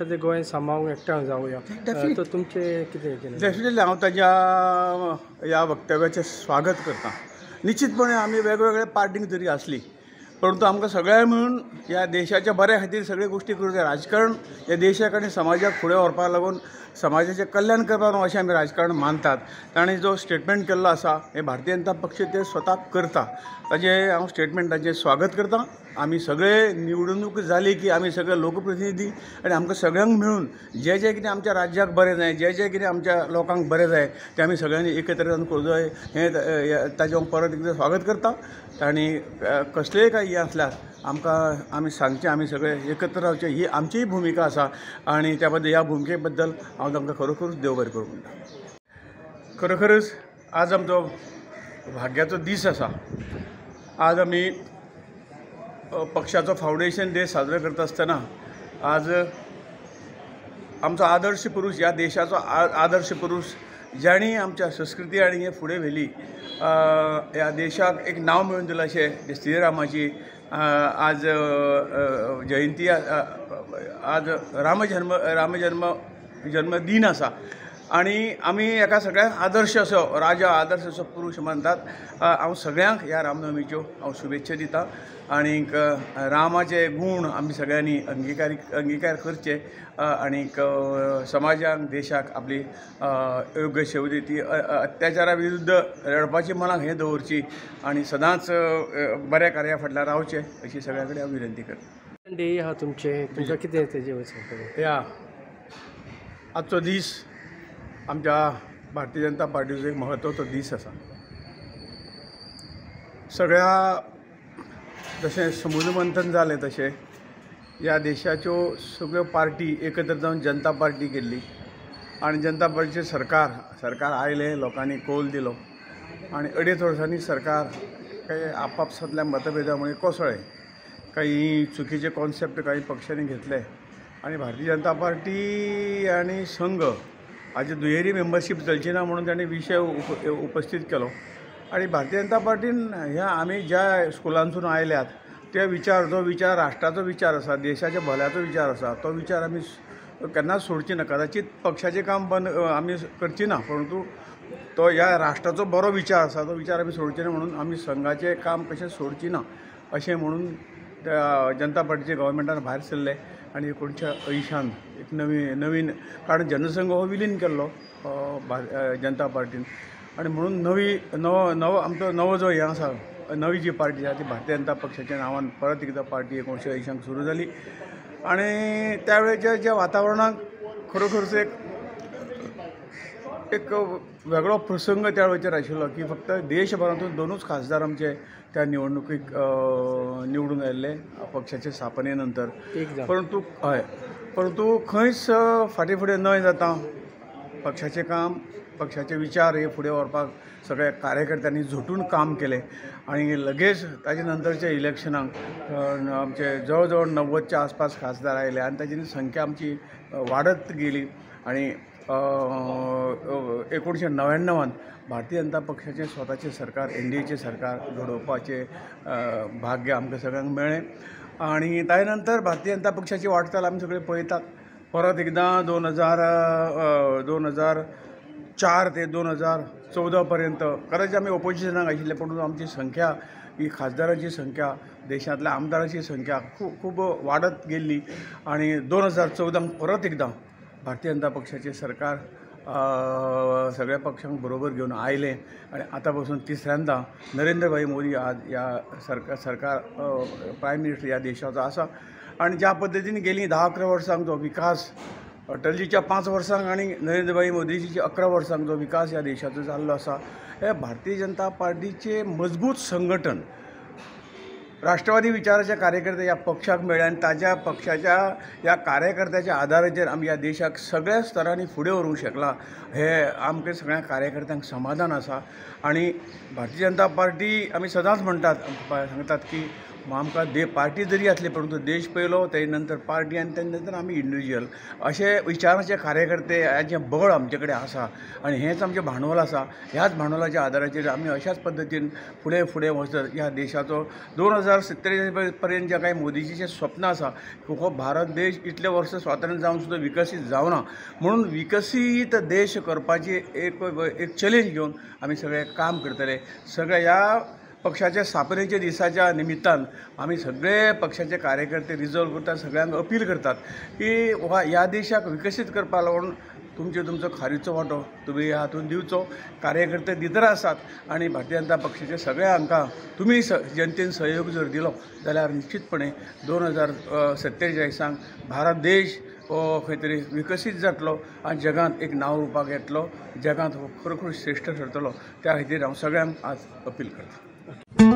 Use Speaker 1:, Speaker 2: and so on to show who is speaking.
Speaker 1: मध्ये गोंय सांबाळूंक एकठांय जावया तर तुमचे कितें केलें?
Speaker 2: डेफिनेटली हांव ताज्या ह्या वक्तव्याचें स्वागत करता. निश्चितपणे आमी वेगवेगळ्या पार्टींक जरी आसली परंतु आमकां सगळ्या मेळून ह्या देशाच्या बऱ्या खातीर सगळे गोश्टी करूंक जाय. राजकारण ह्या देशाक आनी समाजाक फुडें व्हरपाक लागून समाजाचें कल्याण करपाक अशें आमी राजकारण मानतात. ताणें जो स्टेटमेंट केल्लो आसा हे भारतीय जनता पक्ष ते स्वता करता. ताजें हांव स्टेटमेंटाचें स्वागत करता. आमी सगळे निवडणूक जाली की आमी सगळे लोकप्रतिनिधी आनी आमकां सगळ्यांक मेळून जें जें कितें आमच्या राज्याक बरें जाय, जें जें कितें आमच्या लोकांक बरें जाय तें आमी सगळ्यांनी एकत्र जावन करूं जाय. हें ताजें हांव परत एकदां स्वागत करता. आनी कसलेंय काय हें आसल्यार आमी सांगचें, आमी सगळे एकत्र रावचें ही आमचीय भुमिका आसा. आनी त्या बद्दल ह्या भुमिके बद्दल हांव तांकां खरोखरूच देव बरें करूं म्हणटा. खरोखरच आज आमचो भाग्याचो दीस आसा. आज आमी पक्षाचो फावंडेशन डे साजरो करता आसतना आज आमचो आदर्श पुरूश, ह्या देशाचो आदर्श पुरूश ज्यांनी आमच्या संस्कृती आनी हें फुडें व्हेली, ह्या देशाक एक नांव मेळून दिलें अशें श्रीरामाची आज जयंती, आज जन्मदीन आसा. आनी आमी एका सगळ्यांक आदर्श असो राजा, आदर्श असो पुरूश मानतात. हांव सगळ्यांक ह्या रामनवमीच्यो हांव शुभेच्छा दिता. आनीक रामाचे गूण आमी सगळ्यांनी अंगिकार करचे आनीक समाजाक, देशाक आपली योग्य सेवा ती अत्याचारा विरुद्ध लडपाची मनाक हें दवरची आनी सदांच बऱ्या कार्या फाटल्यान रावचें अशी सगळ्यां कडेन हांव विनंती करतां.
Speaker 1: डे आहा तुमकां कितें तेजे वचून
Speaker 2: ह्या आजचो दीस आमच्या भारतीय जनता पार्टीचो एक म्हत्वाचो दीस आसा. सगळ्या जशें समुद्र मंथन जालें तशें ह्या देशाच्यो सगळ्यो पार्टी एकत्र जावन जनता पार्टी केल्ली आनी जनता पार्टीचें सरकार आयलें, लोकांनी कौल दिलो आनी 2.5 वर्सांनी सरकार काही आपापसांतल्या मतभेदामुळे कोसळ्ळें. काही चुकीचे कॉन्सेप्ट काही पक्षांनी घेतले आनी भारतीय जनता पार्टी आनी संघ हाजी दुहेरी मेंबरशीप चलची ना म्हणून ताणें विशय उपस्थित केलो. आनी भारतीय जनता पार्टीन ह्या आमी ज्या स्कुलांसून आयल्यात ते विचार, जो विचार राष्ट्राचो विचार आसा, देशाच्या भल्याचो विचार आसा, तो विचार आमी केन्नाच सोडची ना. कदाचित पक्षाचें काम बंद आमी करची ना, परंतु तो ह्या राष्ट्राचो बरो विचार आसा, तो विचार आमी सोडची ना म्हणून आमी संघाचें काम कशें सोडची ना अशें म्हणून जनता पार्टीचे गव्हर्मेंटान भायर सरले आनी 1980 एक नवीन कारण जनसंघ हो विलीन केल्लो जनता पार्टीन आनी म्हणून आमचो नवो जो हें आसा, नवी जी पार्टी आसा ती भारतीय जनता पक्षाच्या नांवान परत एकदां पार्टी 1980 सुरू जाली. आनी त्या वेळेच्या ज्या वातावरणाक खरोखरच एक वेगळो प्रसंग त्या वेळेचेर आशिल्लो की फक्त देशभरांतून 2च खासदार आमचे त्या निवडणुकीक निवडून आयिल्ले पक्षाचे स्थापने नंतर. परंतु खंयच फाटीं फुडें न्हय जाता पक्षाचें काम, पक्षाचे विचार हे फुडें व्हरपाक सगळ्या कार्यकर्त्यांनी झोटून काम केलें आनी लगेच ताजे नंतरच्या इलेक्शनाक आमचे जवळ जवळ 90च्या आसपास खासदार आयले आनी ताची संख्या आमची वाडत गेली. आनी 1999 भारतीय जनता पक्षाचें स्वताचें सरकार, NDAचें सरकार घडोवपाचें भाग्य आमकां सगळ्यांक मेळ्ळें. आनी ताजे नंतर भारतीय जनता पक्षाची वाटचाल आमी सगळे पळयतात. परत एकदां 2004 ते 2014 पर्यंत कदाचित आमी ओपोजिशनाक आशिल्ले, परंतु आमची संख्या ही खासदारांची संख्या, देशांतल्या आमदारांची संख्या खूब वाडत गेल्ली. आनी 2014 परत एकदां भारतीय जनता पक्षाचें सरकार सगळ्या पक्षांक बरोबर घेवन आयलें आनी आतां पासून तिसऱ्यांदा नरेंद्र भाई मोदी आज ह्या सरकार प्रायम मिनिस्टर ह्या देशाचो आसा. आनी ज्या पद्दतीन गेलीं 10-11 वर्सांक जो विकास अटलजीच्या 5 वर्सांक आनी नरेंद्र भाई मोदीजीच्या 11 वर्सांक जो विकास ह्या देशाचो जाल्लो आसा, हे भारतीय जनता पार्टीचें मजबूत संघटन राष्ट्रवादी विचाराच्या कार्यकर्ते ह्या पक्षाक मेळ्ळे आनी ताज्या पक्षाच्या ह्या कार्यकर्त्याच्या आदाराचेर आमी ह्या देशाक सगळ्या स्तरांनी फुडें व्हरूंक शकला हे आमकां सगळ्या कार्यकर्त्यांक समाधान आसा. आनी भारतीय जनता पार्टी आमी सदांच म्हणटात, सांगतात की आमकां पार्टी जरी आसली परंतु देश पयलो ते नंतर पार्टी आनी ते नंतर आमी इंडिव्हिज्युअल अशे विचाराचे कार्यकर्ते हेजें बळ आमचे कडेन आसा आनी हेंच आमचें भांडवल आसा. ह्याच भांडवलाच्या आदाराचेर आमी अशाच पद्दतीन फुडें फुडें वचत ह्या देशाचो 2047 पर्यंत जें कांय मोदीचीं जें स्वप्न आसा हो भारत देश इतले वर्स स्वातंत्र्य जावन सुद्दां विकसीत जावना म्हणून विकसीत देश करपाची एक चॅलेंज घेवन आमी सगळे काम करतले. सगळ्या ह्या पक्षाच्या स्थापनेच्या दिसाच्या निमित्तान आमी सगळे पक्षाचे कार्यकर्ते रिजॉल्व करतात, सगळ्यांक अपील करतात की ह्या देशाक विकसीत करपा लागून तुमचो खारीचो वांटो तुमी हातूंत दिवचो. कार्यकर्ते भितर आसात आनी भारतीय जनता पक्षाचे सगळे हांकां तुमी जनतेन सहयोग जर दिलो जाल्यार निश्चितपणे 2047 भारत देश हो खंय तरी विकसीत जातलो आनी जगांत एक नांव रुपाक येतलो, जगांत हो खरोखर श्रेश्ठ ठरतलो. त्या खातीर हांव सगळ्यांक आज अपील करतां.